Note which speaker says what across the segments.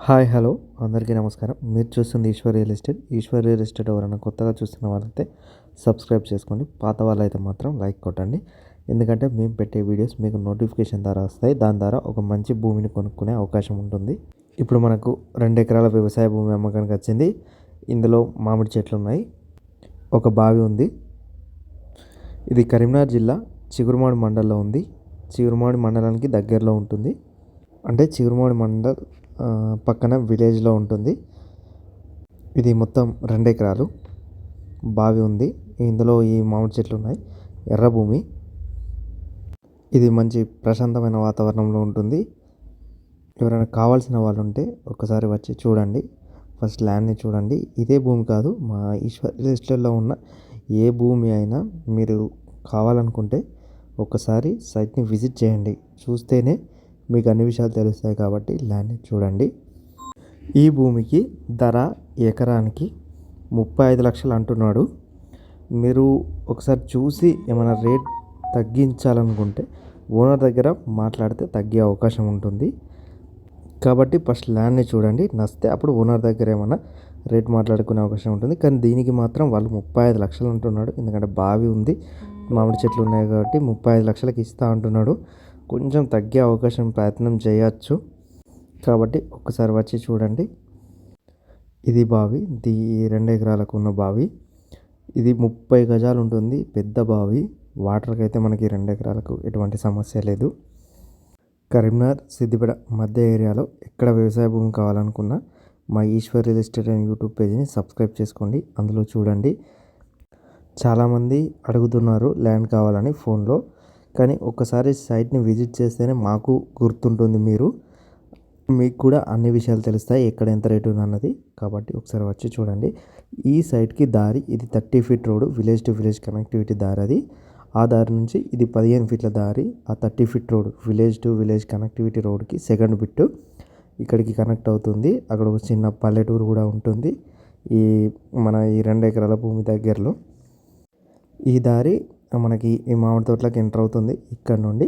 Speaker 1: Hi hello అందరికీ నమస్కారం. మీరు చూస్తుంది Eshwar real estate. Eshwar real estate ఎవరైనా కొత్తగా చూస్తున్న వాళ్ళైతే సబ్స్క్రైబ్ చేసుకోండి. పాత వాళ్ళైతే మాత్రం లైక్ కొట్టండి. ఎందుకంటే మేము పెట్టే వీడియోస్ మీకు నోటిఫికేషన్ ద్వారా వస్తాయి. దాని ద్వారా ఒక మంచి భూమిని కొనుక్కునే అవకాశం ఉంటుంది. ఇప్పుడు మనకు 2 ఎకరాల వ్యవసాయ భూమి అమ్మకానికి వచ్చింది. ఇందులో మామిడి చెట్లు ఉన్నాయి, ఒక బావి ఉంది. ఇది కరీంనగర్ జిల్లా చిగురుమాడి మండలంలో ఉంది. చిగురుమాడి మండలానికి దగ్గరలో ఉంటుంది. అంటే చిగురుమాడి మండల్ పక్కన విలేజ్లో ఉంటుంది. ఇది మొత్తం 2 ఎకరాలు బావి ఉంది. ఇందులో ఈ మామిడి చెట్లు ఉన్నాయి. ఎర్ర భూమి. ఇది మంచి ప్రశాంతమైన వాతావరణంలో ఉంటుంది. ఎవరైనా కావాల్సిన వాళ్ళు ఉంటే ఒకసారి వచ్చి చూడండి. ఫస్ట్ ల్యాండ్ని చూడండి. ఇదే భూమి కాదు, మా ఈశ్వర్ లిస్టులో ఉన్న ఏ భూమి అయినా మీరు కావాలనుకుంటే ఒకసారి సైట్ని విజిట్ చేయండి. చూస్తేనే మీకు అన్ని విషయాలు తెలుస్తాయి. కాబట్టి ల్యాండ్ని చూడండి. ఈ భూమికి ధర ఎకరానికి 35 లక్షలు అంటున్నాడు. మీరు ఒకసారి చూసి ఏమైనా రేట్ తగ్గించాలనుకుంటే ఓనర్ దగ్గర మాట్లాడితే తగ్గే అవకాశం ఉంటుంది. కాబట్టి ఫస్ట్ ల్యాండ్ని చూడండి. నచ్చితే అప్పుడు ఓనర్ దగ్గర ఏమైనా రేట్ మాట్లాడుకునే అవకాశం ఉంటుంది. కానీ దీనికి మాత్రం వాళ్ళు 35 లక్షలు అంటున్నాడు. ఎందుకంటే బావి ఉంది, మామిడి చెట్లు ఉన్నాయి కాబట్టి 35 లక్షలకి ఇస్తా అంటున్నాడు. కొంచెం తగ్గే అవకాశం ప్రయత్నం చేయొచ్చు. కాబట్టి ఒక్కసారి వచ్చి చూడండి. ఇది బావి, ఇది 2 ఎకరాలకు ఉన్న బావి. ఇది 30 గజాలు ఉంటుంది, పెద్ద బావి. వాటర్కి అయితే మనకి 2 ఎకరాలకు ఎటువంటి సమస్య లేదు. కరీంనగర్ సిద్దిపేట మధ్య ఏరియాలో ఎక్కడ వ్యవసాయ భూమి కావాలనుకున్నా మా ఈశ్వర్ రియల్ ఎస్టేట్ అనే యూట్యూబ్ పేజీని సబ్స్క్రైబ్ చేసుకోండి. అందులో చూడండి. చాలామంది అడుగుతున్నారు ల్యాండ్ కావాలని ఫోన్లో. కానీ ఒక్కసారి సైట్ని విజిట్ చేస్తేనే మాకు గుర్తుంటుంది. మీకు కూడా అన్ని విషయాలు తెలుస్తాయి, ఎక్కడ ఎంత రేటు అన్నది. కాబట్టి ఒకసారి వచ్చి చూడండి. ఈ సైట్కి దారి ఇది 30 feet road, village to village connectivity దారి అది. ఆ దారి నుంచి ఇది 15 ఫీట్ల దారి. ఆ 30 feet road village to village connectivity రోడ్కి సెకండ్ బిట్టు ఇక్కడికి కనెక్ట్ అవుతుంది. అక్కడ ఒక చిన్న పల్లెటూరు కూడా ఉంటుంది ఈ 2 ఎకరాల భూమి దగ్గరలో. ఈ దారి మనకి ఈ మామిడి తోటలోకి ఎంటర్ అవుతుంది. ఇక్కడ నుండి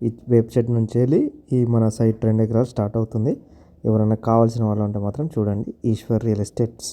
Speaker 1: ఈ వెబ్సైట్ నుంచి వెళ్ళి ఈ మన సైట్ 2 ఎకరాలు స్టార్ట్ అవుతుంది. ఎవరైనా కావాల్సిన వాళ్ళు ఉంటే మాత్రం చూడండి. Eshwar real estates.